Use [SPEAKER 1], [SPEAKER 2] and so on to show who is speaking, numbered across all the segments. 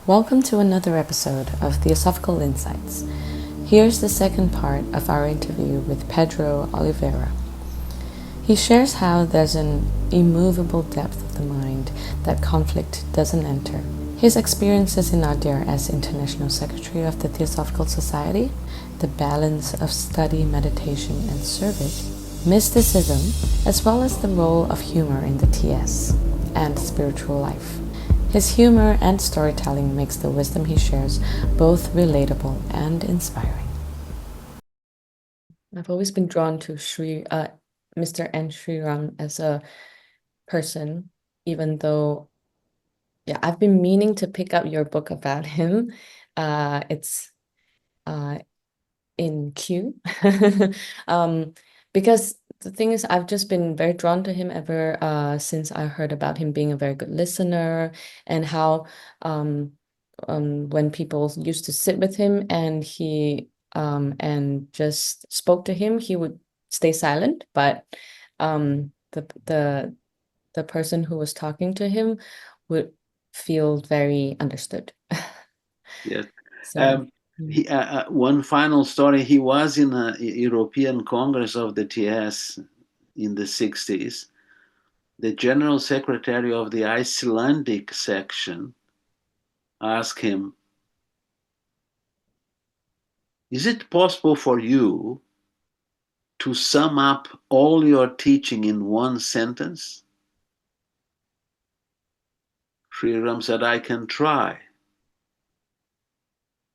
[SPEAKER 1] Welcome to another episode of Theosophical Insights. Here's the second part of our interview with Pedro Oliveira. He shares how there's an immovable depth of the mind that conflict doesn't enter. His experiences in Nadir as International Secretary of the Theosophical Society, the balance of study, meditation, and service, mysticism, as well as the role of humor in the TS and spiritual life. His humor and storytelling makes the wisdom he shares both relatable and inspiring. I've always been drawn to Mr. N. Sriram as a person, even though, I've been meaning to pick up your book about him. It's in queue. Because the thing is, I've just been very drawn to him ever since I heard about him being a very good listener, and how when people used to sit with him and he and just spoke to him, he would stay silent, but the person who was talking to him would feel very understood.
[SPEAKER 2] Yes.
[SPEAKER 1] So.
[SPEAKER 2] One final story. He was in a European Congress of the TS in the 60s. The General Secretary of the Icelandic section asked him, "Is it possible for you to sum up all your teaching in one sentence?" Sri Ram said, "I can try."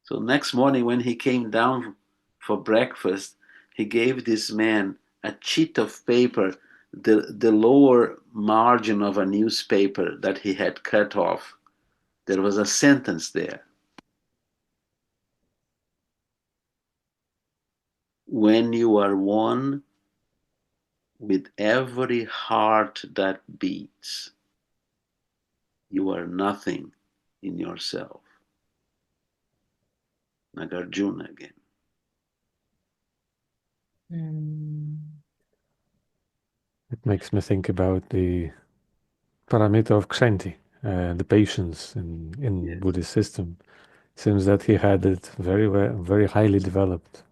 [SPEAKER 2] So next morning when he came down for breakfast, he gave this man a sheet of paper, the lower margin of a newspaper that he had cut off. There was a sentence there. When you are one with every heart that beats, you are nothing in yourself. Nagarjuna again.
[SPEAKER 3] It makes me think about the parameter of kshanti, the patience in
[SPEAKER 2] Yes.
[SPEAKER 3] Buddhist system. Seems that he had it very highly developed,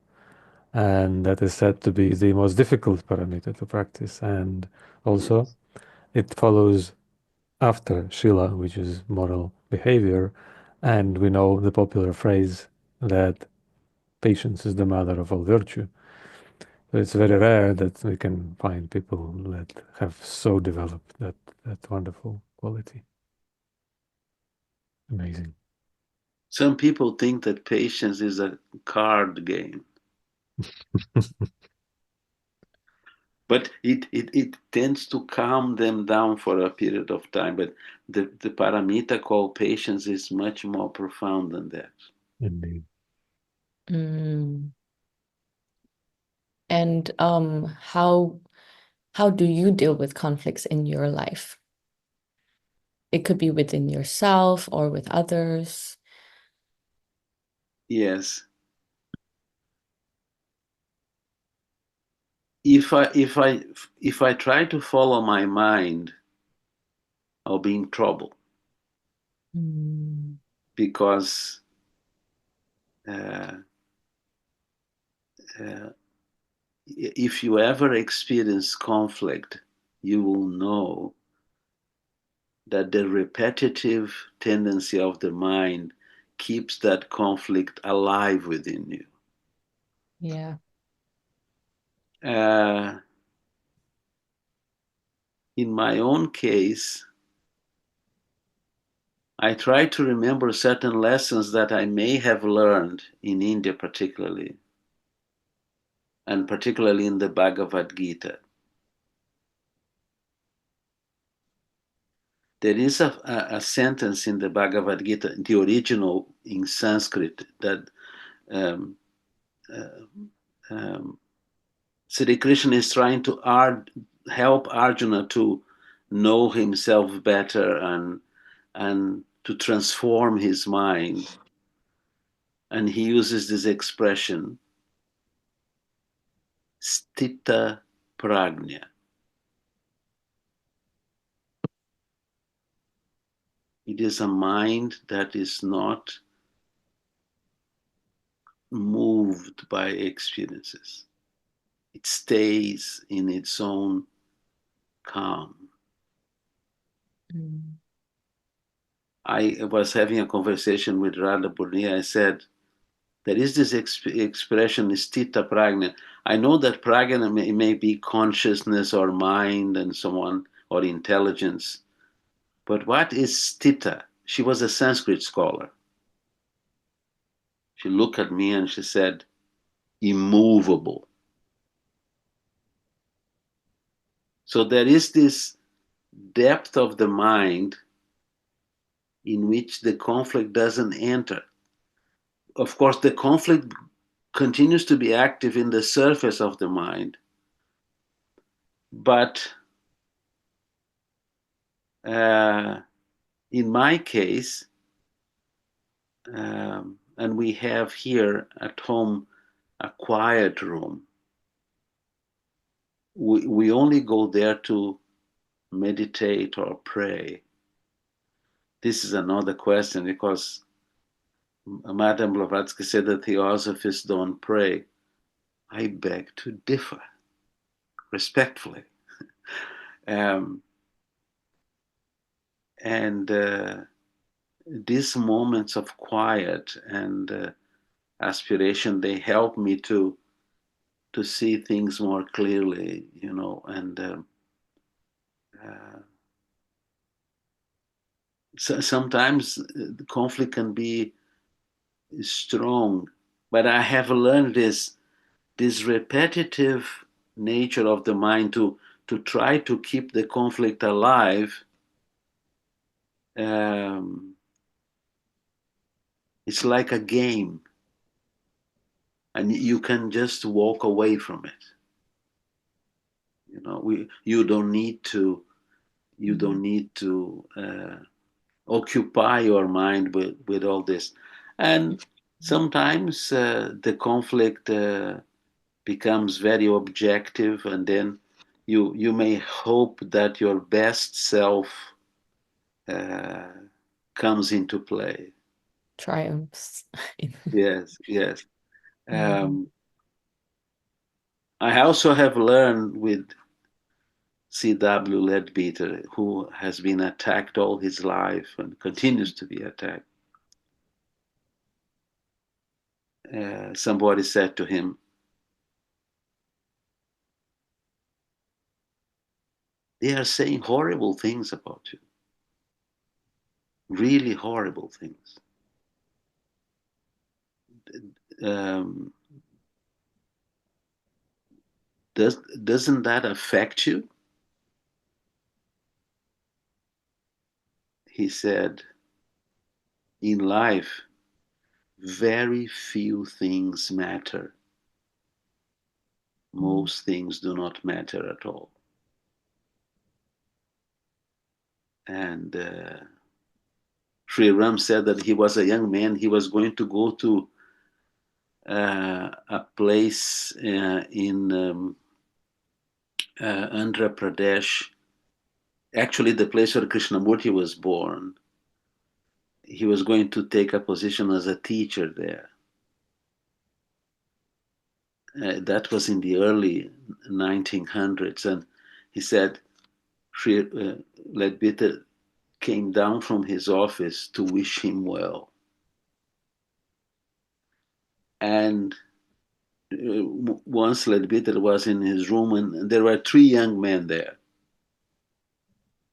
[SPEAKER 3] and that is said to be the most difficult parameter to practice. And also,
[SPEAKER 2] Yes.
[SPEAKER 3] it follows after Shila, which is moral behavior, and we know the popular phrase that patience is the mother of all virtue. So it's very rare that we can find people that have so developed that wonderful quality. Amazing.
[SPEAKER 2] Some people think that patience is a card game. But it tends to calm them down for a period of time. But the paramita called patience is much more profound than that.
[SPEAKER 3] Indeed.
[SPEAKER 1] Mm. And how do you deal with conflicts in your life? It could be within yourself or with others.
[SPEAKER 2] Yes. If I try to follow my mind, I'll be in trouble
[SPEAKER 1] Mm.
[SPEAKER 2] because uh, uh, if you ever experience conflict, you will know that the repetitive tendency of the mind keeps that conflict alive within you.
[SPEAKER 1] Yeah.
[SPEAKER 2] Uh, in my own case, I try to remember certain lessons that I may have learned in India, particularly, and particularly in the Bhagavad Gita. There is a sentence in the Bhagavad Gita, the original in Sanskrit, that um, uh, um, Sri Krishna is trying to help Arjuna to know himself better and to transform his mind. And he uses this expression, stita prajna. It is a mind that is not moved by experiences. It stays in its own calm.
[SPEAKER 1] Mm.
[SPEAKER 2] I was having a conversation with Radha Burnia. I said, there is this expression, stita prajna. I know that prajna may be consciousness or mind and so on, or intelligence. But what is stita? She was a Sanskrit scholar. She looked at me and she said, immovable. So there is this depth of the mind in which the conflict doesn't enter. Of course, the conflict continues to be active in the surface of the mind, but in my case, and we have here at home a quiet room, we only go there to meditate or pray. This is another question, because Madame Blavatsky said that Theosophists don't pray. I beg to differ, respectfully. And these moments of quiet and aspiration, they help me to see things more clearly, and so sometimes the conflict can be strong, but I have learned this repetitive nature of the mind to try to keep the conflict alive. It's like a game, and you can just walk away from it. You don't need to occupy your mind with all this. And sometimes the conflict becomes very objective, and then you may hope that your best self comes into play.
[SPEAKER 1] Triumphs.
[SPEAKER 2] Yes. I also have learned with C.W. Leadbeater, who has been attacked all his life and continues to be attacked. Somebody said to him, they are saying horrible things about you. Really horrible things. Doesn't that affect you? He said, in life, very few things matter. Most things do not matter at all. And Sri Ram said that he was a young man. He was going to go to a place in Andhra Pradesh, actually the place where Krishnamurti was born. He was going to take a position as a teacher there. That was in the early 1900s. And he said, Sri Leadbeater came down from his office to wish him well. And once Leadbeater was in his room, and there were three young men there.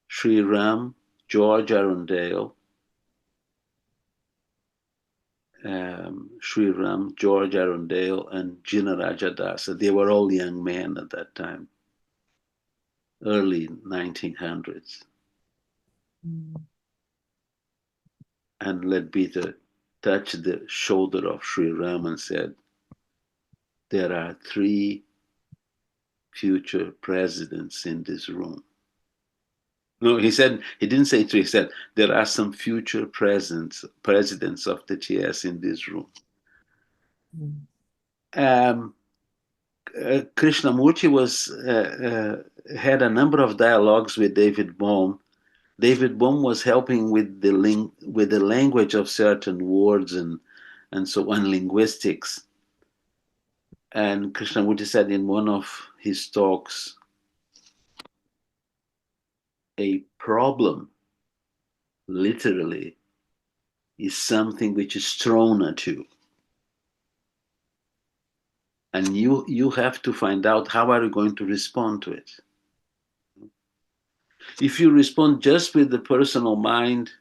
[SPEAKER 2] Sri Ram, George Arundale, Sri Ram, George Arundale, and Jina Rajadasa. They were all young men at that time, early 1900s. And Leadbeater touched the shoulder of Sri Ram and said, there are three future presidents in this room. No, he didn't say three, he said, there are some future presidents of the TS in this room. Krishnamurti had a number of dialogues with David Bohm David Bohm was helping with the language of certain words and so on, linguistics. And Krishnamurti said in one of his talks, a problem, literally, is something which is thrown at you. And you have to find out how are you going to respond to it. If you respond just with the personal mind,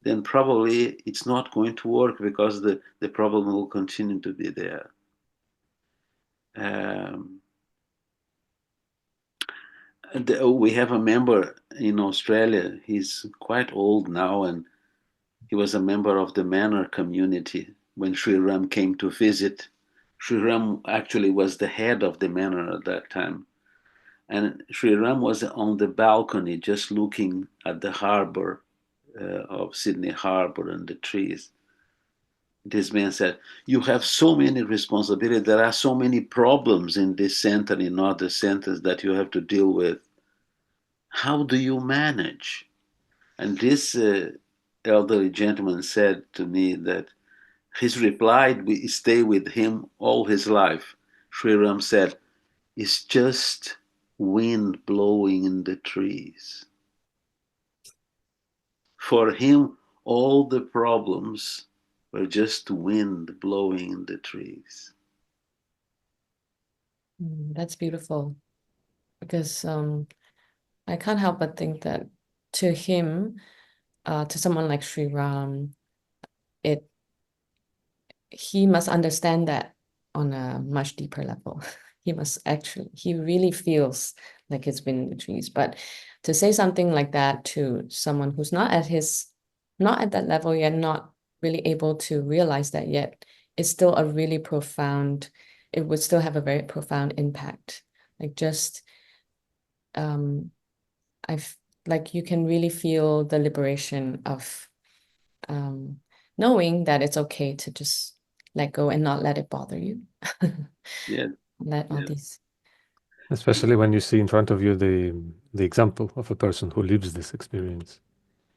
[SPEAKER 2] then probably it's not going to work because the problem will continue to be there. We have a member in Australia. He's quite old now, and he was a member of the Manor community when Sri Ram came to visit. Sri Ram actually was the head of the Manor at that time. And Sri Ram was on the balcony just looking at the harbor of Sydney Harbor and the trees. This man said, you have so many responsibilities. There are so many problems in this center, in other centers that you have to deal with. How do you manage? And this elderly gentleman said to me that his reply would stay with him all his life. Sri Ram said, it's just wind blowing in the trees. For him, all the problems were just wind blowing in the trees.
[SPEAKER 1] That's beautiful, because I can't help but think that to him, to someone like Sri Ram, he must understand that on a much deeper level. He really feels like it's wind in the trees. But to say something like that to someone who's not at that level yet, not really able to realize that yet, it's still a really profound, it would still have a very profound impact. Like just, like you can really feel the liberation of knowing that it's okay to just let go and not let it bother you.
[SPEAKER 2] Yeah.
[SPEAKER 1] Let all these.
[SPEAKER 3] Especially when you see in front of you the example of a person who lives this experience.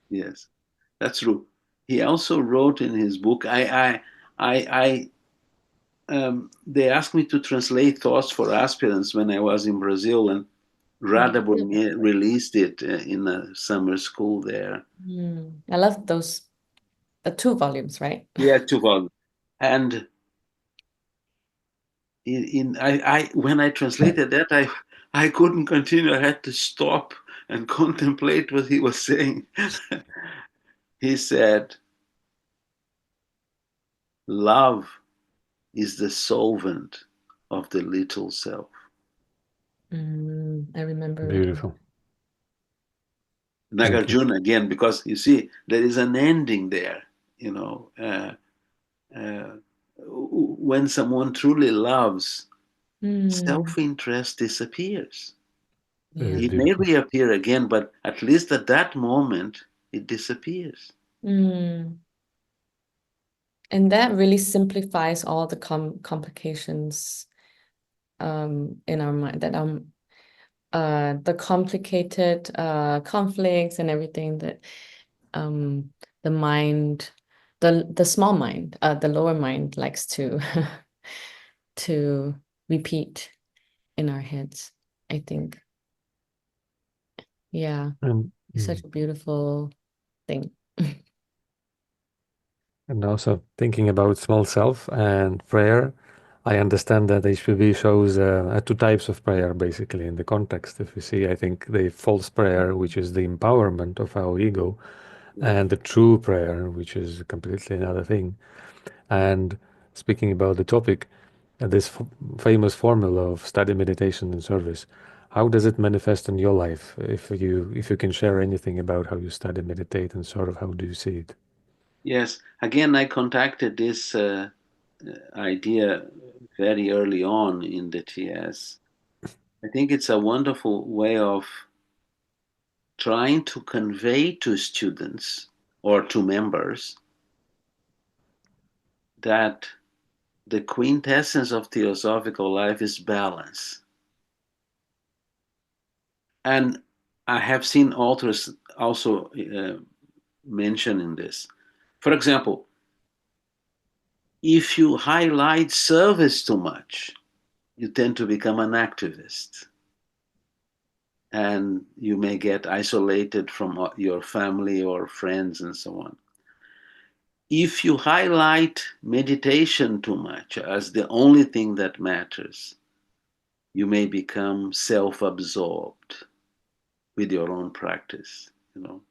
[SPEAKER 2] Yes, that's true. He also wrote in his book. They asked me to translate Thoughts for Aspirants when I was in Brazil, and Radhaburn released it in a summer school there.
[SPEAKER 1] I love those, the 2 volumes, right?
[SPEAKER 2] Yeah, 2 volumes. And when I translated that, I couldn't continue. I had to stop and contemplate what he was saying. He said, love is the solvent of the little self.
[SPEAKER 1] I remember reading.
[SPEAKER 3] Beautiful.
[SPEAKER 2] Nagarjuna again, because you see, there is an ending there, when someone truly loves, self-interest disappears.
[SPEAKER 3] Very
[SPEAKER 2] It may
[SPEAKER 3] beautiful.
[SPEAKER 2] reappear again, but at least at that moment, it disappears.
[SPEAKER 1] And that really simplifies all the complications in our mind, that the complicated conflicts and everything that the mind, the small mind, the lower mind likes to to repeat in our heads, I think. Yeah, it's such a beautiful thing.
[SPEAKER 3] And also thinking about small self and prayer, I understand that HPB shows 2 types of prayer basically in the context. If you see, I think the false prayer, which is the empowerment of our ego, and the true prayer, which is completely another thing. And speaking about the topic, this famous formula of study, meditation, and service, how does it manifest in your life? If you can share anything about how you study, meditate, and serve, how do you see it?
[SPEAKER 2] Yes, again, I contacted this idea very early on in the TS. I think it's a wonderful way of trying to convey to students or to members that the quintessence of theosophical life is balance. And I have seen authors also mentioning this. For example, if you highlight service too much, you tend to become an activist. And you may get isolated from your family or friends and so on. If you highlight meditation too much as the only thing that matters, you may become self-absorbed with your own practice, you know.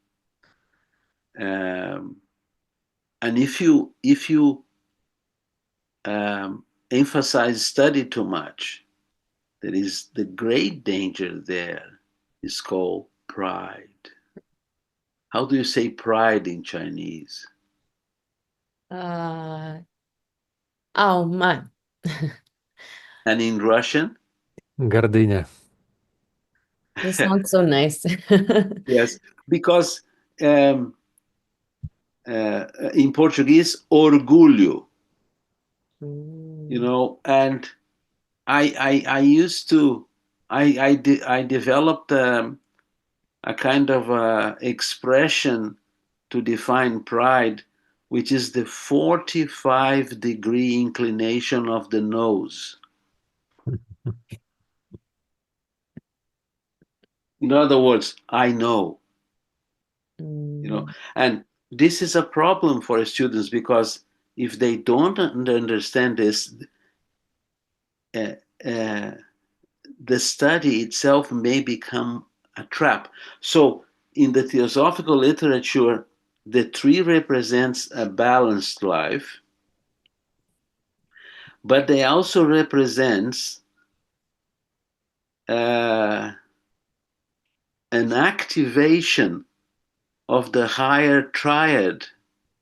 [SPEAKER 2] And if you emphasize study too much, there is the great danger there is called pride. How do you say pride in Chinese?
[SPEAKER 1] Oh, man.
[SPEAKER 2] And in Russian?
[SPEAKER 3] Гордыня.
[SPEAKER 1] That sounds so nice.
[SPEAKER 2] Yes, because in Portuguese, orgulho, you know, and I used to, I developed a kind of expression to define pride, which is the 45-degree inclination of the nose. In other words, I know, you know, and this is a problem for students because if they don't understand this, the study itself may become a trap. So in the theosophical literature, the tree represents a balanced life, but they also represents an activation of the higher triad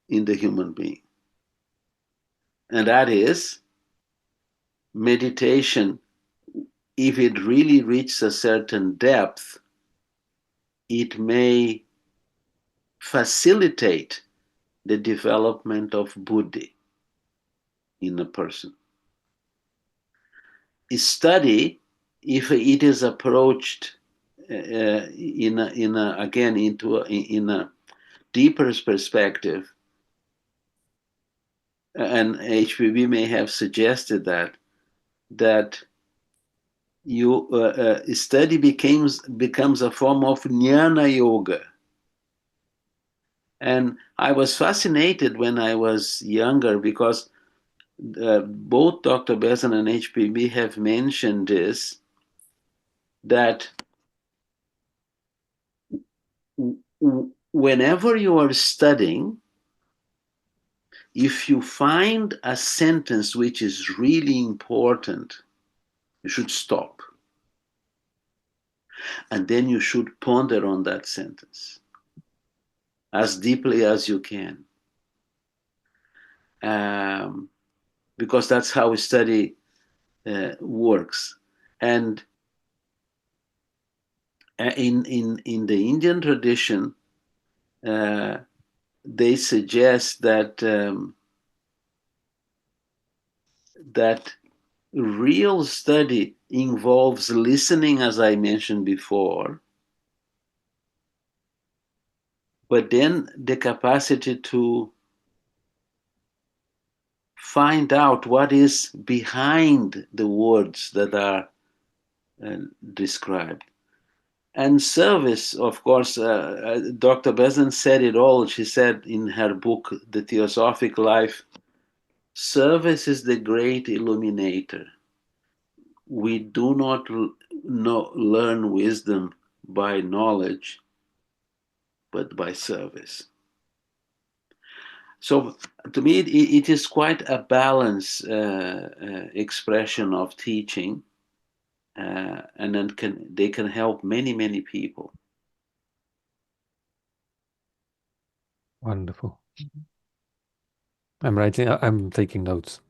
[SPEAKER 2] in the human being. And that is meditation. If it really reaches a certain depth, it may facilitate the development of buddhi in a person. Study, if it is approached in a deeper perspective, and HPB may have suggested that you study becomes a form of jnana yoga. And I was fascinated when I was younger because both Dr. Besson and HPB have mentioned this, that whenever you are studying, if you find a sentence which is really important, you should stop. And then you should ponder on that sentence as deeply as you can. Because that's how study works. And in the Indian tradition, they suggest that that real study involves listening, as I mentioned before, but then the capacity to find out what is behind the words that are described. And service, of course, Dr. Besant said it all. She said in her book, The Theosophic Life, service is the great illuminator. We do not learn wisdom by knowledge, but by service. So to me, it is quite a balanced expression of teaching, and then they can help many people.
[SPEAKER 3] Wonderful. I'm taking notes.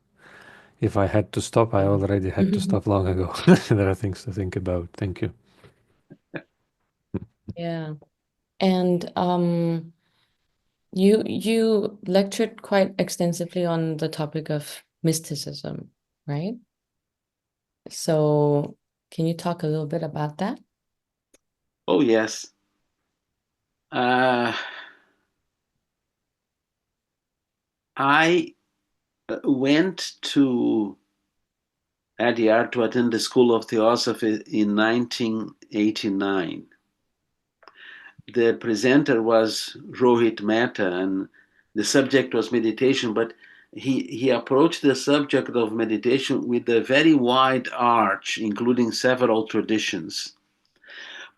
[SPEAKER 3] If I had to stop, I already had to stop long ago. There are things to think about. Thank you.
[SPEAKER 1] Yeah. And you lectured quite extensively on the topic of mysticism, right? So can you talk a little bit about that?
[SPEAKER 2] Oh, yes. I went to Adyar to attend the School of Theosophy in 1989. The presenter was Rohit Mehta, and the subject was meditation, but he approached the subject of meditation with a very wide arch, including several traditions.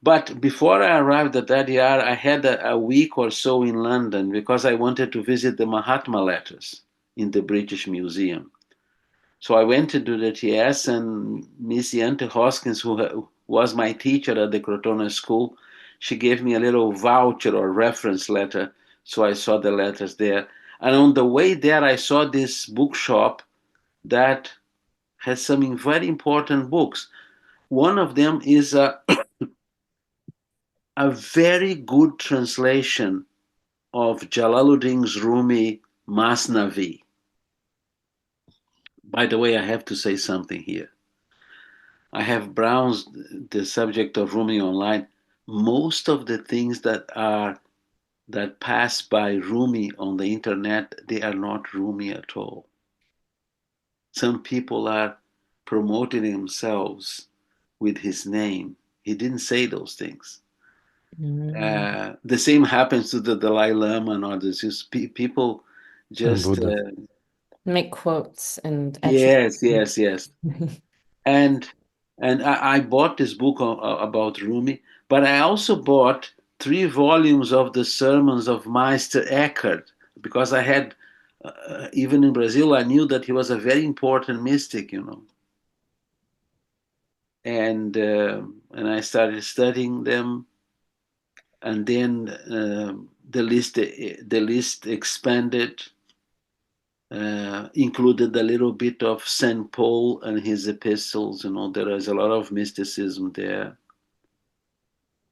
[SPEAKER 2] But before I arrived at Adyar, I had a week or so in London because I wanted to visit the Mahatma letters in the British Museum. So I went to do the TS, and Miss Yante Hoskins, who was my teacher at the Crotona School, she gave me a little voucher or reference letter. So I saw the letters there. And on the way there, I saw this bookshop that has some very important books. One of them is a very good translation of Jalaluddin's Rumi Masnavi. By the way, I have to say something here. I have browsed the subject of Rumi online. Most of the things that pass by Rumi on the internet, they are not Rumi at all. Some people are promoting themselves with his name. He didn't say those things. The same happens to the Dalai Lama and others. People
[SPEAKER 3] And
[SPEAKER 2] just
[SPEAKER 3] Buddha.
[SPEAKER 1] Make quotes and
[SPEAKER 2] yes, yes, yes. And I bought this book about Rumi, but I also bought 3 volumes of the sermons of Meister Eckhart because I had even in Brazil I knew that he was a very important mystic, and I started studying them, and then the list expanded. Included a little bit of St. Paul and his epistles. There is a lot of mysticism there.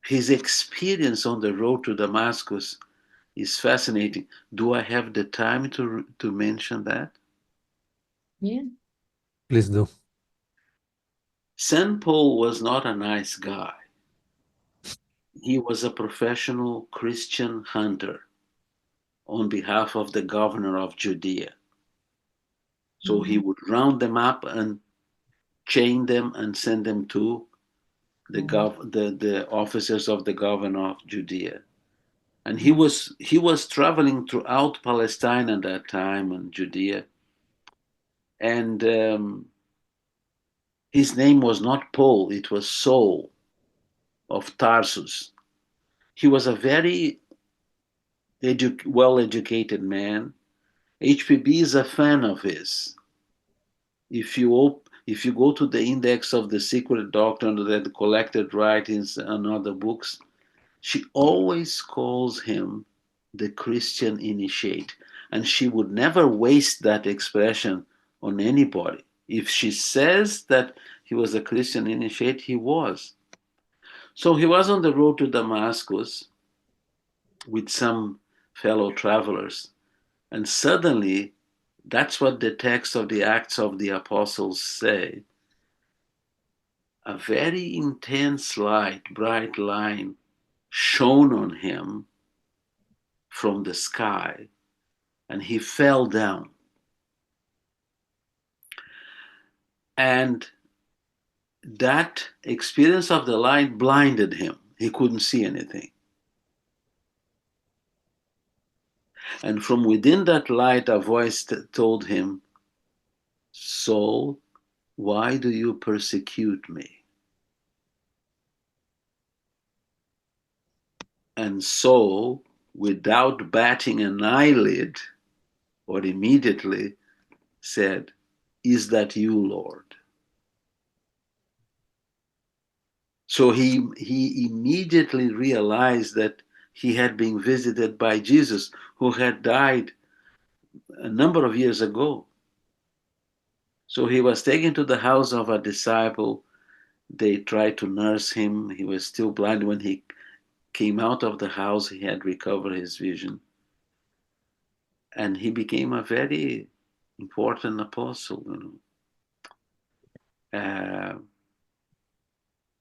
[SPEAKER 2] His experience on the road to Damascus is fascinating. Do I have the time to mention that?
[SPEAKER 1] Yeah.
[SPEAKER 3] Please do.
[SPEAKER 2] St. Paul was not a nice guy. He was a professional Christian hunter on behalf of the governor of Judea. So he would round them up and chain them and send them to the officers of the governor of Judea. And he was traveling throughout Palestine at that time and Judea. And his name was not Paul, it was Saul of Tarsus. He was a very well-educated man. HPB is a fan of his. If you go to the index of the secret doctrine that collected writings and other books, she always calls him the Christian initiate, and she would never waste that expression on anybody. If she says that he was a Christian initiate, he was. So he was on the road to Damascus with some fellow travelers, and suddenly, that's what the text of the Acts of the Apostles say. A very intense light, bright line shone on him from the sky, and he fell down. And that experience of the light blinded him. He couldn't see anything. And from within that light, a voice told him, "Saul, why do you persecute me?" And Saul, without batting an eyelid, or immediately said, "Is that you, Lord?" So he immediately realized that he had been visited by Jesus, who had died a number of years ago. So he was taken to the house of a disciple. They tried to nurse him. He was still blind. When he came out of the house, he had recovered his vision. And he became a very important apostle.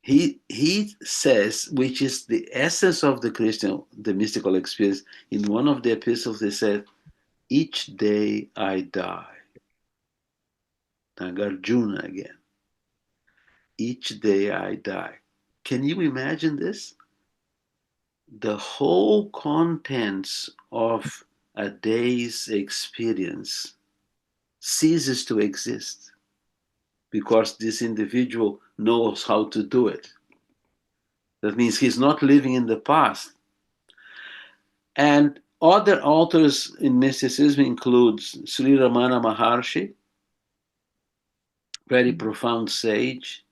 [SPEAKER 2] he says, which is the essence of the mystical experience. In one of the epistles, he said, "Each day I die." Nagarjuna again. Each day I die. Can you imagine this? The whole contents of a day's experience ceases to exist because this individual knows how to do it. That means he's not living in the past. And other authors in mysticism includes Sri Ramana Maharshi, very profound sage.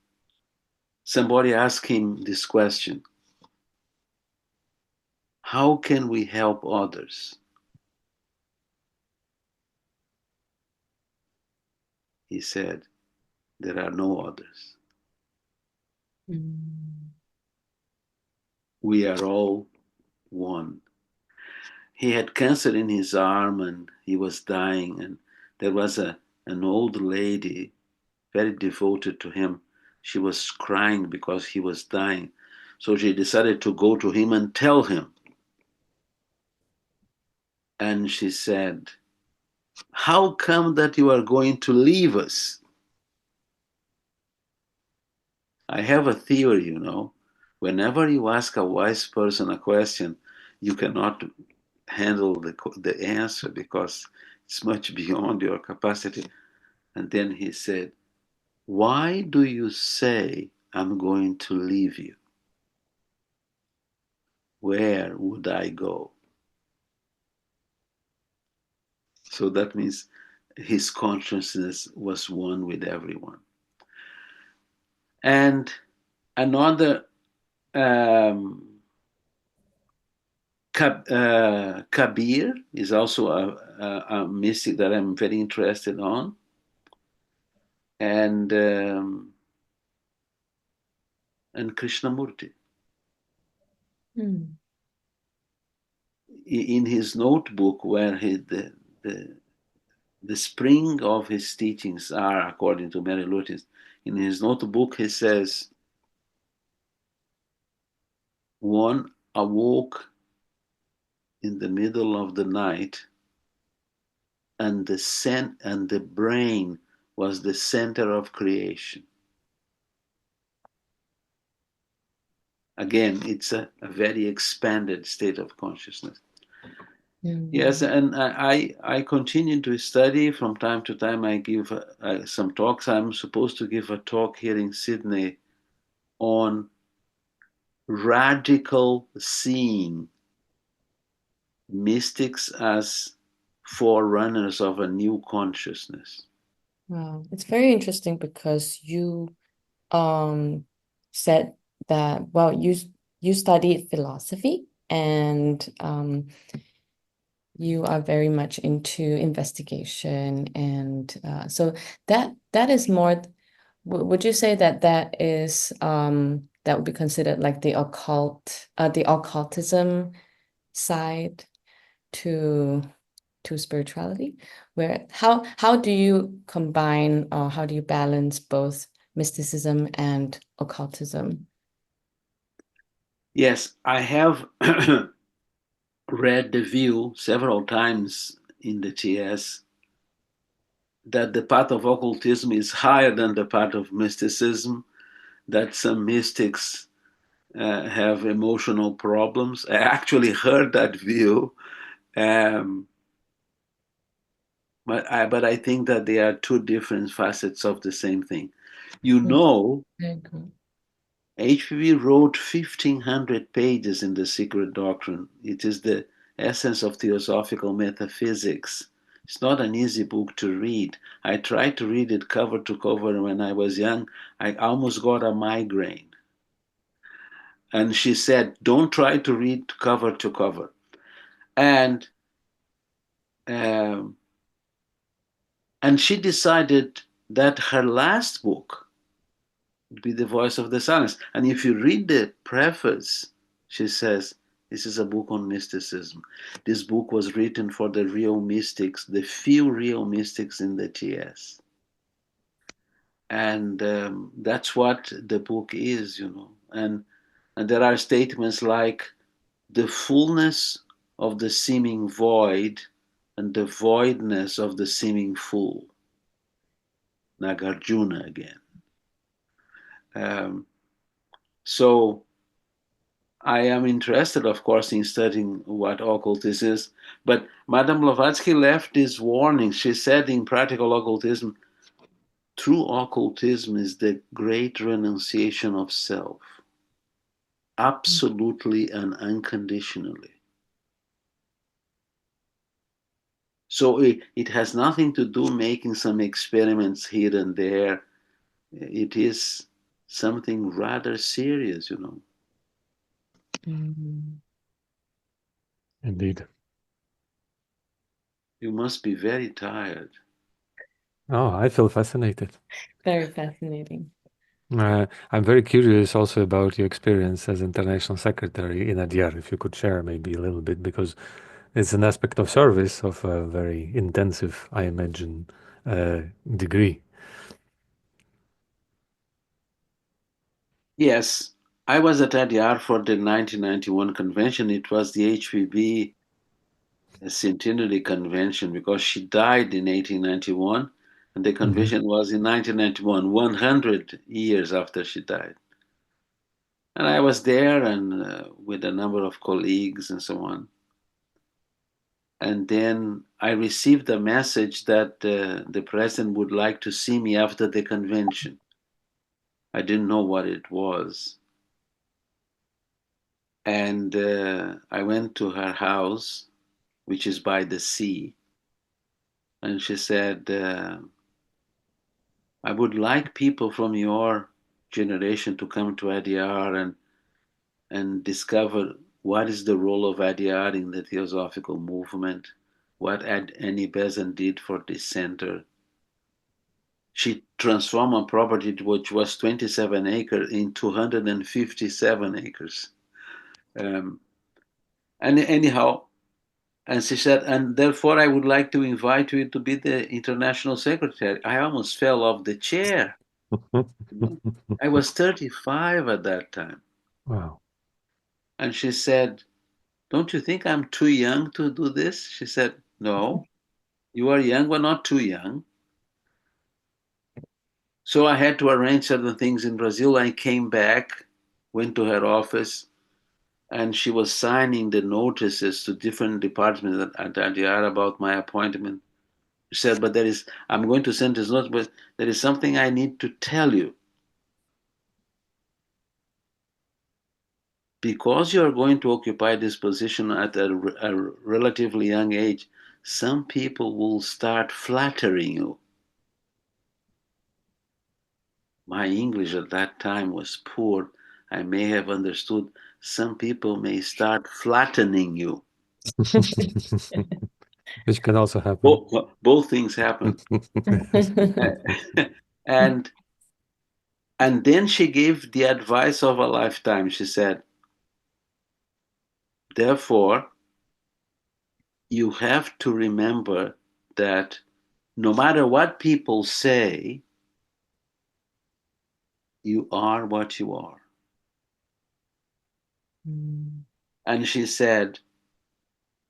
[SPEAKER 2] Somebody asked him this question: how can we help others? He said, there are no others. We are all one. He had cancer in his arm and he was dying, and there was an old lady, very devoted to him. She was crying because he was dying. So she decided to go to him and tell him. And she said, how come that you are going to leave us? I have a theory, whenever you ask a wise person a question, you cannot handle the answer because it's much beyond your capacity. And then he said, why do you say I'm going to leave you? Where would I go? So that means his consciousness was one with everyone. And another Kabir is also a mystic that I'm very interested on. And Krishnamurti. In his notebook, where the spring of his teachings are, according to Mary Lourdes, in his notebook he says, one awoke in the middle of the night, and the brain was the center of creation. Again, it's a very expanded state of consciousness. Yes, and I continue to study. From time to time, I give some talks. I'm supposed to give a talk here in Sydney on radical seeing, mystics as forerunners of a new consciousness.
[SPEAKER 1] Wow, it's very interesting because you said that, well, you studied philosophy and you are very much into investigation, and so that is more. Would you say that is that would be considered like the occultism side to spirituality? Where how do you combine, or how do you balance both mysticism and occultism?
[SPEAKER 2] Yes, I have read the view several times in the TS that the path of occultism is higher than the path of mysticism, that some mystics have emotional problems. I actually heard that view, but I think that they are two different facets of the same thing. HPV wrote 1,500 pages in The Secret Doctrine. It is the essence of theosophical metaphysics. It's not an easy book to read. I tried to read it cover to cover when I was young. I almost got a migraine. And she said, don't try to read cover to cover. And she decided that her last book would be The Voice of the Silence. And if you read the preface, she says, this is a book on mysticism. This book was written for the real mystics, the few real mystics in the TS. And that's what the book is, you know. And there are statements like the fullness of the seeming void and the voidness of the seeming full. Nagarjuna again. Um, so I am interested, of course, in studying what occultism is. But Madame Blavatsky left this warning. She said in Practical Occultism, true occultism is the great renunciation of self, absolutely and unconditionally. So it has nothing to do making some experiments here and there. It is something rather serious, you know.
[SPEAKER 3] Indeed.
[SPEAKER 2] You must be very tired.
[SPEAKER 3] Oh, I feel fascinated.
[SPEAKER 1] Very fascinating.
[SPEAKER 3] I'm very curious also about your experience as international secretary in ADR, if you could share maybe a little bit, because it's an aspect of service of a very intensive, I imagine, degree.
[SPEAKER 2] Yes, I was at ADR for the 1991 convention. It was the HPB centenary convention because she died in 1891 and the convention was in 1991, 100 years after she died. And I was there and with a number of colleagues and so on. And then I received a message that the president would like to see me after the convention. I didn't know what it was. And I went to her house, which is by the sea. And she said, I would like people from your generation to come to ADR and discover what is the role of ADR in the Theosophical movement, what Annie Besant did for this center. She transformed a property which was 27 acres in 257 acres. And anyhow, and she said, and therefore I would like to invite you to be the international secretary. I almost fell off the chair. I was 35 at that time.
[SPEAKER 3] Wow.
[SPEAKER 2] And she said, don't you think I'm too young to do this? She said, no, you are young, but not too young. So I had to arrange certain things in Brazil. I came back, went to her office, and she was signing the notices to different departments at ADR about my appointment. She said, but I'm going to send this note, but there is something I need to tell you. Because you are going to occupy this position at a relatively young age, some people will start flattering you. My English at that time was poor. I may have understood some people may start flattening you.
[SPEAKER 3] Which can also happen.
[SPEAKER 2] Both things happen. and then she gave the advice of a lifetime. She said, therefore, you have to remember that no matter what people say, you are what you are. And she said,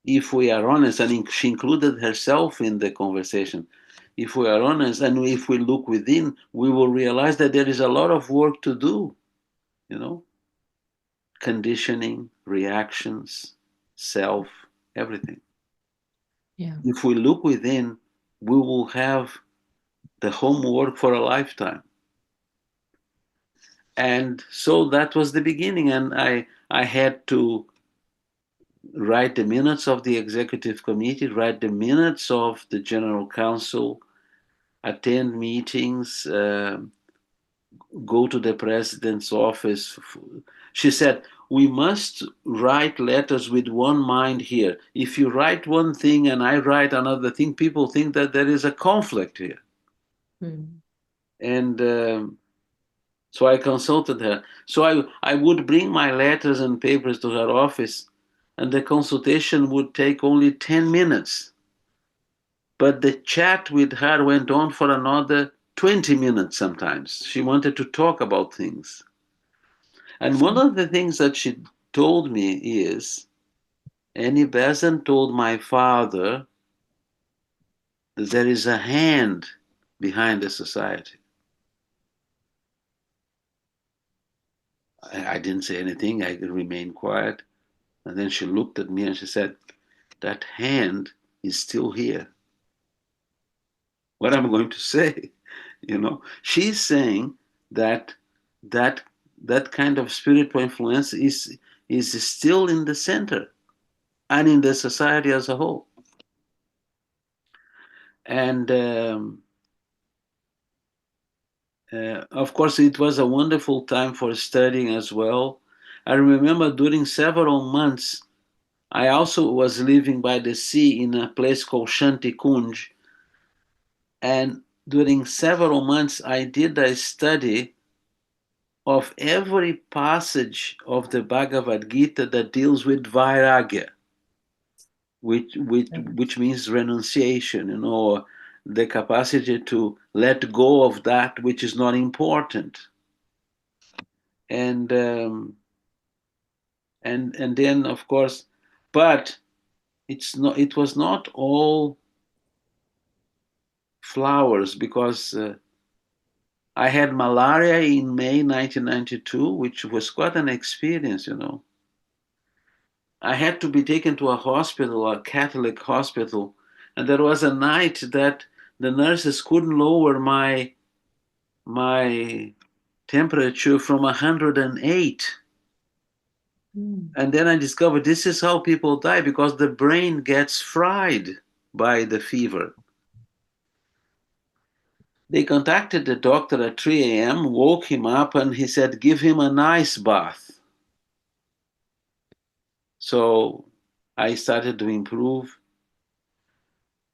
[SPEAKER 2] if we are honest, and she included herself in the conversation, if we are honest and if we look within, we will realize that there is a lot of work to do, you know, conditioning, reactions, self, everything.
[SPEAKER 1] Yeah.
[SPEAKER 2] If we look within, we will have the homework for a lifetime. And so that was the beginning. And I had to write the minutes of the executive committee, write the minutes of the general council, attend meetings, go to the president's office. She said, we must write letters with one mind here. If you write one thing and I write another thing, people think that there is a conflict here. And so I consulted her. So I would bring my letters and papers to her office, and the consultation would take only 10 minutes. But the chat with her went on for another 20 minutes sometimes. She wanted to talk about things. And one of the things that she told me is, Annie Besant told my father that there is a hand behind the society. I didn't say anything. I remained quiet. And then she looked at me and she said, that hand is still here. What am I going to say? She's saying that that that kind of spiritual influence is still in the center and in the society as a whole. And of course, it was a wonderful time for studying as well. I remember during several months, I also was living by the sea in a place called Shanti Kunj. And during several months, I did a study of every passage of the Bhagavad Gita that deals with vairagya, which means renunciation, or the capacity to let go of that which is not important. And then, of course, but it was not all flowers, because I had malaria in May 1992, which was quite an experience. I had to be taken to a hospital, a Catholic hospital, and there was a night that the nurses couldn't lower my temperature from 108. And then I discovered this is how people die, because the brain gets fried by the fever. They contacted the doctor at 3 a.m., woke him up, and he said, give him an ice bath. So I started to improve.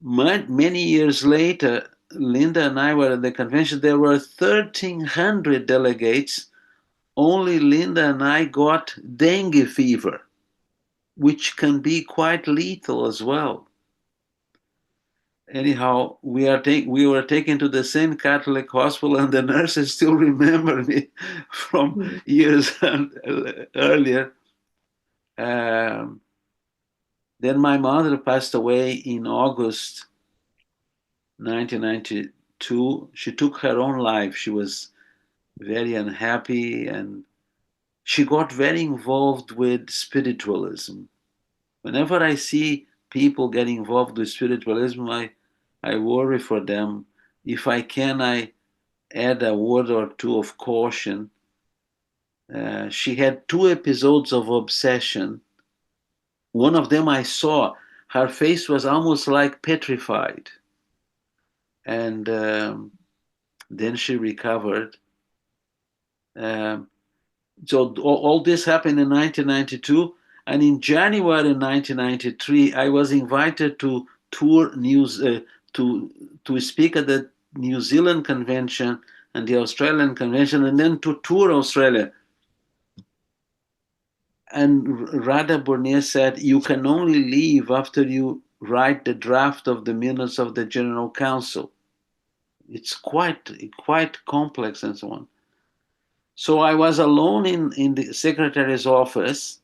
[SPEAKER 2] Many years later, Linda and I were at the convention. There were 1,300 delegates. Only Linda and I got dengue fever, which can be quite lethal as well. Anyhow, we were taken to the same Catholic hospital, and the nurses still remember me from years earlier. Then my mother passed away in August 1992. She took her own life. She was very unhappy, and she got very involved with spiritualism. Whenever I see people get involved with spiritualism, I worry for them. If I can, I add a word or two of caution. She had 2 episodes of obsession. One of them I saw, her face was almost like petrified. And then she recovered. So all this happened in 1992. And in January 1993, I was invited to tour to speak at the New Zealand convention and the Australian convention, and then to tour Australia. And Radha Burnier said, you can only leave after you write the draft of the minutes of the General Council. It's quite complex and so on. So I was alone in the secretary's office,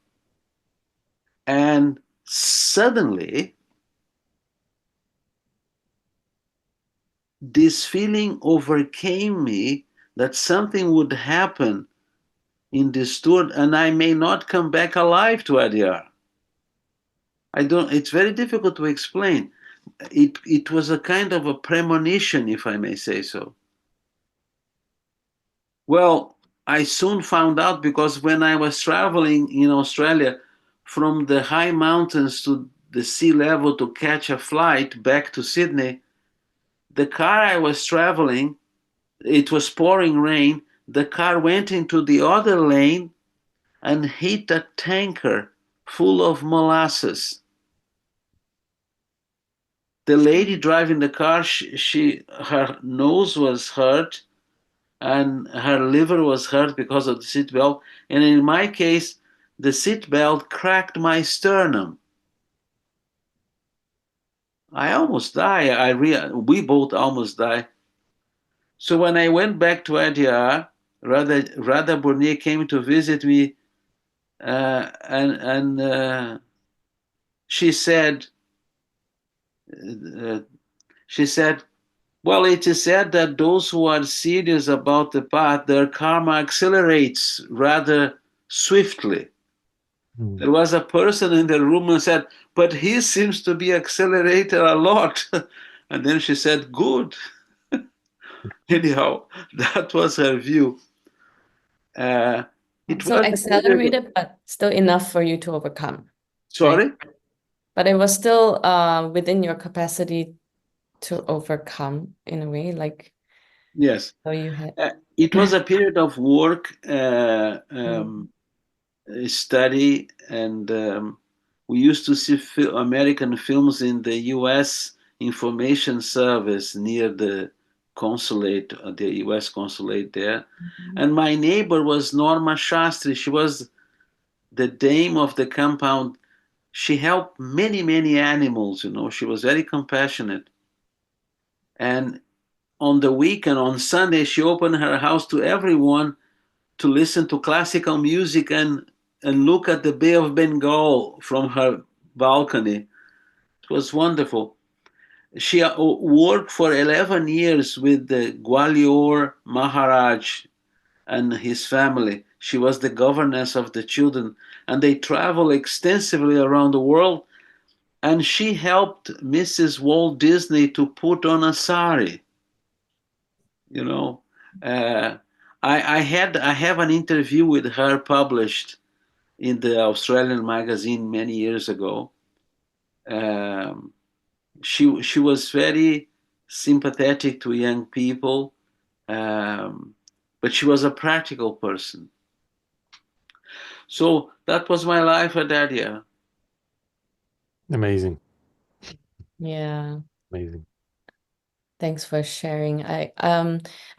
[SPEAKER 2] and suddenly this feeling overcame me that something would happen in this tour, and I may not come back alive to Adyar. It's very difficult to explain. It was a kind of a premonition, if I may say so. Well, I soon found out, because when I was traveling in Australia from the high mountains to the sea level to catch a flight back to Sydney, the car I was traveling, it was pouring rain, the car went into the other lane and hit a tanker full of molasses. The lady driving the car, her nose was hurt and her liver was hurt because of the seatbelt. And in my case, the seatbelt cracked my sternum. I almost died. We both almost died. So when I went back to Adyar, Radha Burnier came to visit me, and she said, uh, she said, well, it is said that those who are serious about the path, their karma accelerates rather swiftly. There was a person in the room and said, but he seems to be accelerated a lot. And then she said, good. Anyhow, that was her view. It
[SPEAKER 1] So
[SPEAKER 2] was a period of,
[SPEAKER 1] accelerated, but still enough for you to overcome, right?
[SPEAKER 2] sorry?
[SPEAKER 1] But it was still within your capacity to overcome in a way, like,
[SPEAKER 2] Yes.
[SPEAKER 1] so you had.
[SPEAKER 2] It was a period of work,
[SPEAKER 1] Mm.
[SPEAKER 2] study, and we used to see American films in the US Information Service near the consulate, the US consulate there.
[SPEAKER 1] Mhm.
[SPEAKER 2] And my neighbor was Norma Shastri. She was the dame of the compound. She helped many, many animals, you know. She was very compassionate. And on the weekend, on Sunday, she opened her house to everyone to listen to classical music and look at the Bay of Bengal from her balcony. It was wonderful. She worked for 11 years with the Gwalior Maharaj and his family. She was the governess of the children, and they travel extensively around the world. And she helped Mrs. Walt Disney to put on a sari. You know, uh, I have an interview with her published in the Australian magazine many years ago. Um, she was very sympathetic to young people, but she was a practical person. So that was my life at Adia.
[SPEAKER 3] Amazing.
[SPEAKER 1] Yeah.
[SPEAKER 3] Amazing.
[SPEAKER 1] Thanks for sharing. I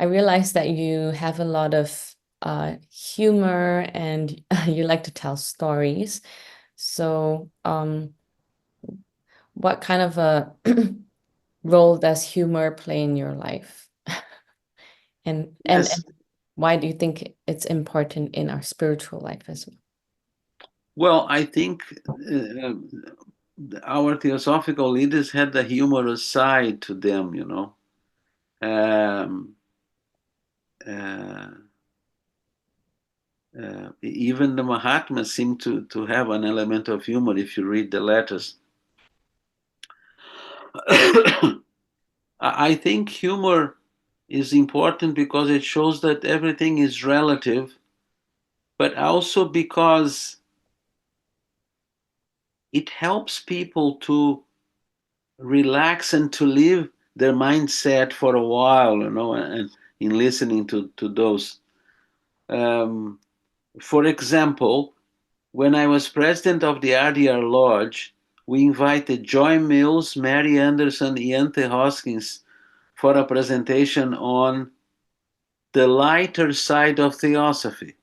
[SPEAKER 1] realized that you have a lot of humor and you like to tell stories. So, what kind of a role does humor play in your life? And
[SPEAKER 2] Yes.
[SPEAKER 1] why do you think it's important in our spiritual life as well?
[SPEAKER 2] Well, I think our theosophical leaders had the humorous side to them, you know. Um, uh, Even the Mahatmas seem to have an element of humor if you read the letters. I think humor is important because it shows that everything is relative, but also because it helps people to relax and to leave their mindset for a while, you know, and in listening to those. Um, for example, when I was president of the RDR Lodge, we invited Joy Mills, Mary Anderson, Iante Hoskins for a presentation on the lighter side of theosophy.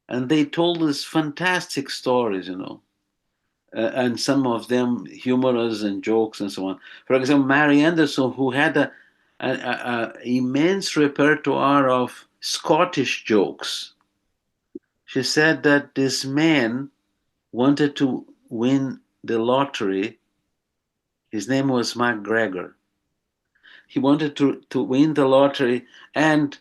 [SPEAKER 2] And they told us fantastic stories, you know, and some of them humorous and jokes and so on. For example, Mary Anderson, who had a immense repertoire of Scottish jokes, she said that this man wanted to win the lottery. His name was MacGregor. He wanted to win the lottery, and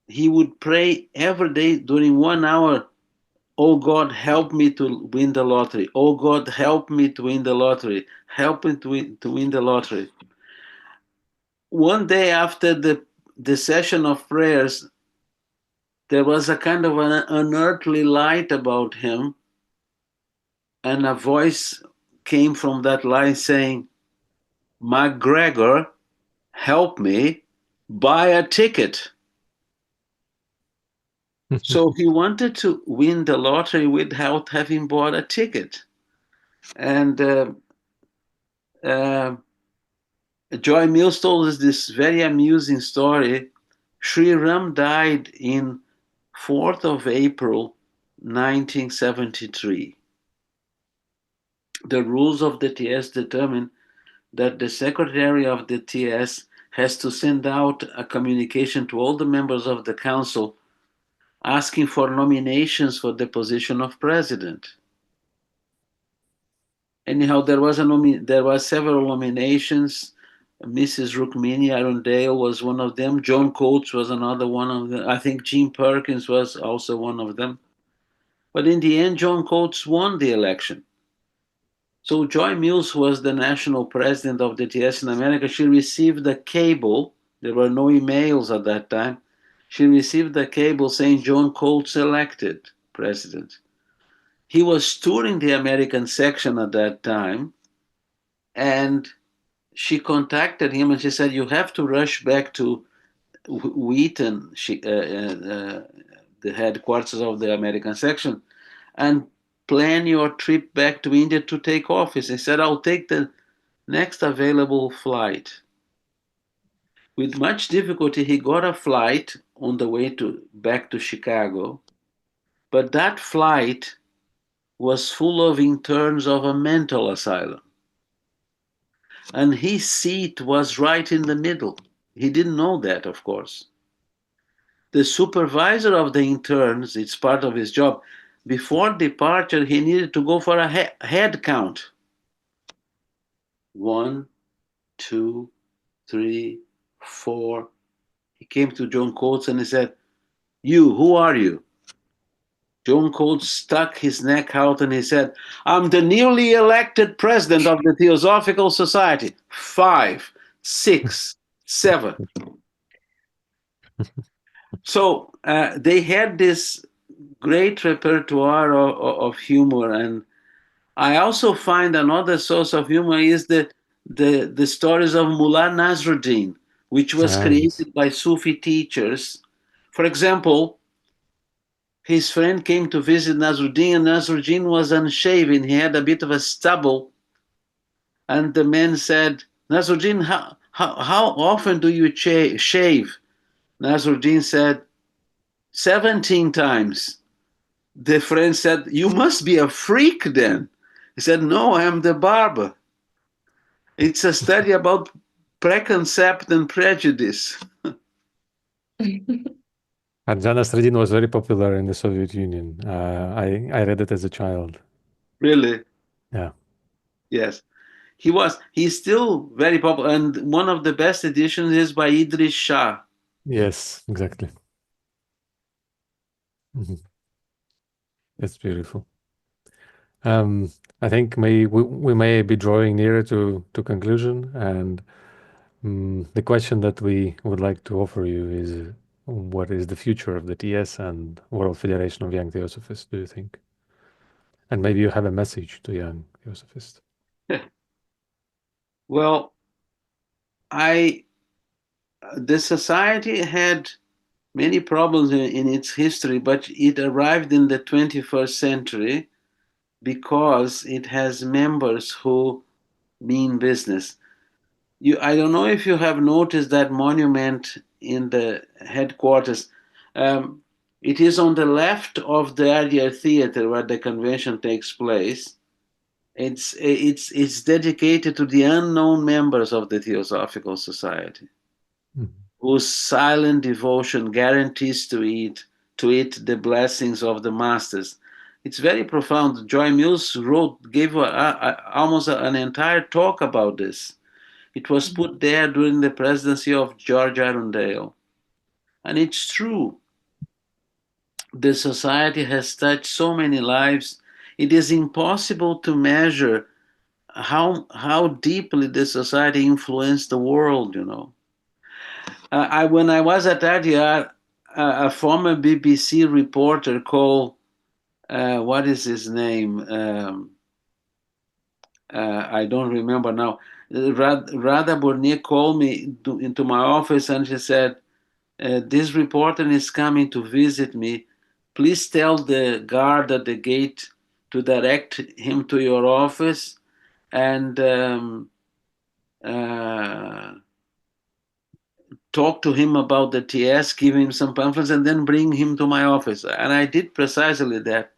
[SPEAKER 2] he would pray every day during 1 hour. Oh God, help me to win the lottery. Oh God, help me to win the lottery. Help me to win the lottery. One day after the session of prayers, there was a kind of an unearthly light about him, and a voice came from that light saying, MacGregor, help me buy a ticket. So he wanted to win the lottery without having bought a ticket. And uh, Joy Mills told us this very amusing story. Sri Ram died in 4th of April 1973. The rules of the TS determine that the secretary of the TS has to send out a communication to all the members of the council asking for nominations for the position of president. Anyhow, there was several nominations. Mrs. Rukmini Arundale was one of them. John Coates was another one of them. I think Jim Perkins was also one of them. But in the end, John Coates won the election. So Joy Mills was the national president of the TS in America. She received a cable. There were no emails at that time. She received a cable saying John Coates elected president. He was touring the American section at that time, and she contacted him and she said, you have to rush back to Wheaton, the headquarters of the American section, and plan your trip back to India to take office. He said, I'll take the next available flight. With much difficulty, he got a flight on the way back to Chicago, but that flight was full of interns of a mental asylum. And his seat was right in the middle. He didn't know that, of course. The supervisor of the interns, it's part of his job, before departure, he needed to go for a head count. 1, 2, 3, 4. He came to John Coates and he said, who are you? John Coates stuck his neck out and he said, I'm the newly elected president of the Theosophical Society. 5, 6, 7. So they had this great repertoire of humor. And I also find another source of humor is the stories of Mullah Nasruddin, which was created by Sufi teachers. For example, his friend came to visit Nasruddin, and Nasruddin was unshaven. He had a bit of a stubble. And the man said, Nasruddin, how often do you shave? Nasruddin said, 17 times. The friend said, you must be a freak then. He said, no, I am the barber. It's a study about preconcept and prejudice.
[SPEAKER 3] Jan Nasreddin was very popular in the Soviet Union. I read it as a child.
[SPEAKER 2] Really?
[SPEAKER 3] Yeah.
[SPEAKER 2] Yes. He's still very popular. And one of the best editions is by Idris Shah.
[SPEAKER 3] Yes, exactly. It's beautiful. I think we may be drawing nearer to conclusion, and the question that we would like to offer you is, what is the future of the TS and World Federation of Young Theosophists, do you think? And maybe you have a message to young Theosophists.
[SPEAKER 2] Well, the society had many problems in its history, but it arrived in the 21st century because it has members who mean business. I don't know if you have noticed that monument in the headquarters. It is on the left of the earlier theater where the convention takes place. It's dedicated to the unknown members of the Theosophical Society, whose silent devotion guarantees to it the blessings of the masters. It's very profound. Joy Mills gave almost an entire talk about this. It was put there during the presidency of George Arundale. And it's true. The society has touched so many lives. It is impossible to measure how deeply the society influenced the world, you know. When I was at RDR, a former BBC reporter called, what is his name? I don't remember now. Radha Burnier called me into my office and she said, this reporter is coming to visit me. Please tell the guard at the gate to direct him to your office and talk to him about the TS, give him some pamphlets, and then bring him to my office. And I did precisely that.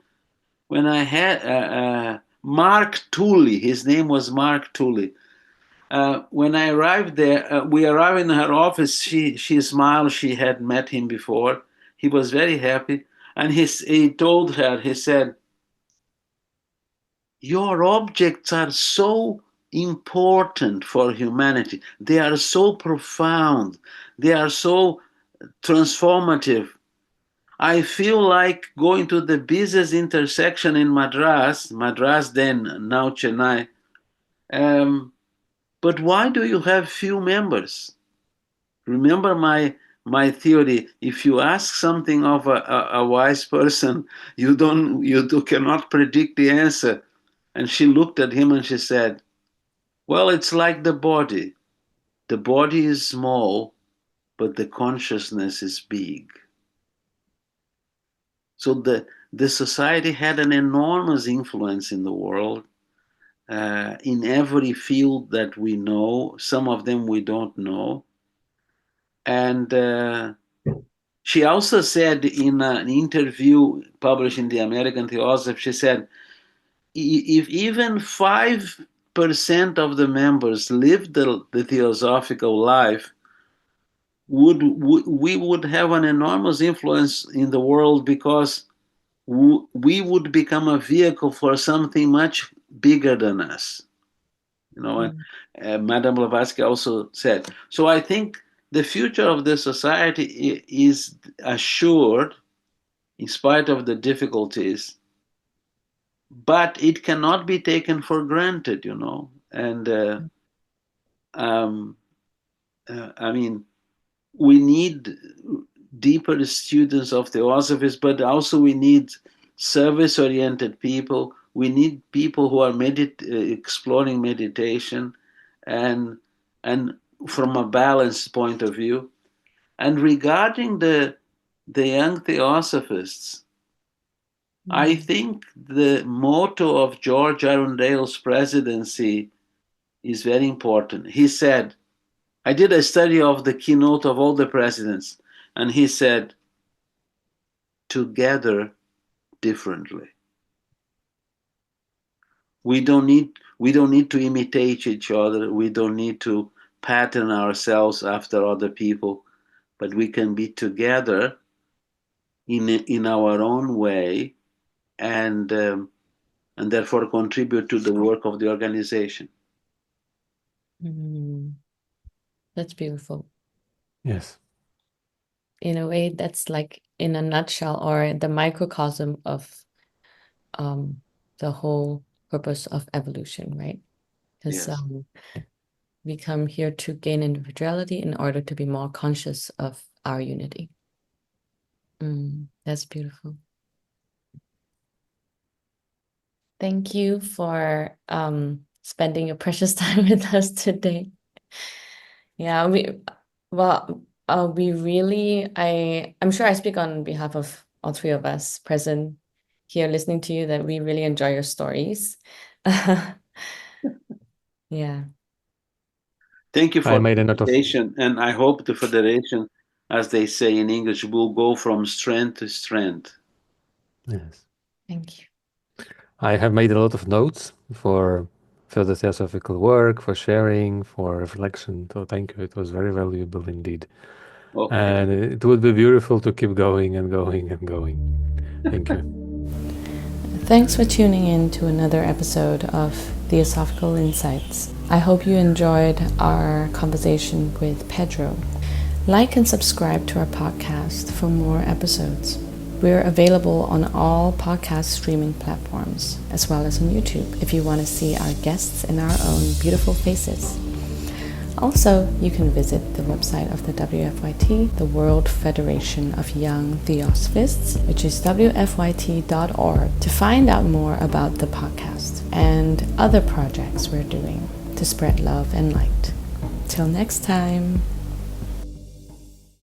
[SPEAKER 2] When I had Mark Tooley, his name was Mark Tooley. when I arrived there, we arrived in her office. She smiled. She had met him before. He was very happy. And he told her, he said, your objects are so important for humanity. They are so profound. They are so transformative. I feel like going to the busiest intersection in Madras then, now Chennai. But why do you have few members? Remember my theory. If you ask something of a wise person, you cannot predict the answer. And she looked at him and she said, well, it's like the body. The body is small, but the consciousness is big. So the society had an enormous influence in the world, in every field that we know. Some of them we don't know. And she also said in an interview published in the American Theosophy, she said, if even 5% of the members lived the theosophical life, we would have an enormous influence in the world, because we would become a vehicle for something much bigger than us. And Madame Blavatsky also said. So I think the future of the society is assured, in spite of the difficulties, but it cannot be taken for granted, And I mean, we need deeper students of theosophies, but also we need service-oriented people. We need people who are exploring meditation, and from a balanced point of view. And regarding the young theosophists, I think the motto of George Arundale's presidency is very important. He said, I did a study of the keynote of all the presidents, and he said, together differently. We don't need to imitate each other. We don't need to pattern ourselves after other people, but we can be together in our own way, and therefore contribute to the work of the organization.
[SPEAKER 1] That's beautiful.
[SPEAKER 3] Yes.
[SPEAKER 1] In a way, that's like in a nutshell, or the microcosm of the whole purpose of evolution, right? Because
[SPEAKER 2] Yes.
[SPEAKER 1] we come here to gain individuality in order to be more conscious of our unity. That's beautiful. Thank you for spending your precious time with us today. Yeah, we really, I'm sure I speak on behalf of all three of us present here listening to you, that we really enjoy your stories. Yeah.
[SPEAKER 2] Thank you for
[SPEAKER 3] I made
[SPEAKER 2] the
[SPEAKER 3] a note of
[SPEAKER 2] invitation, and I hope the Federation, as they say in English, will go from strength to strength.
[SPEAKER 3] yes.
[SPEAKER 1] Thank you.
[SPEAKER 3] I have made a lot of notes for further theosophical work, for sharing, for reflection. So thank you. It was very valuable indeed.
[SPEAKER 2] Okay.
[SPEAKER 3] And it would be beautiful to keep going and going and going. Thank you.
[SPEAKER 1] Thanks for tuning in to another episode of Theosophical Insights. I hope you enjoyed our conversation with Pedro. Like and subscribe to our podcast for more episodes. We're available on all podcast streaming platforms, as well as on YouTube, if you want to see our guests and our own beautiful faces. Also, you can visit the website of the WFYT, the World Federation of Young Theosophists, which is WFYT.org, to find out more about the podcast and other projects we're doing to spread love and light. Till next time.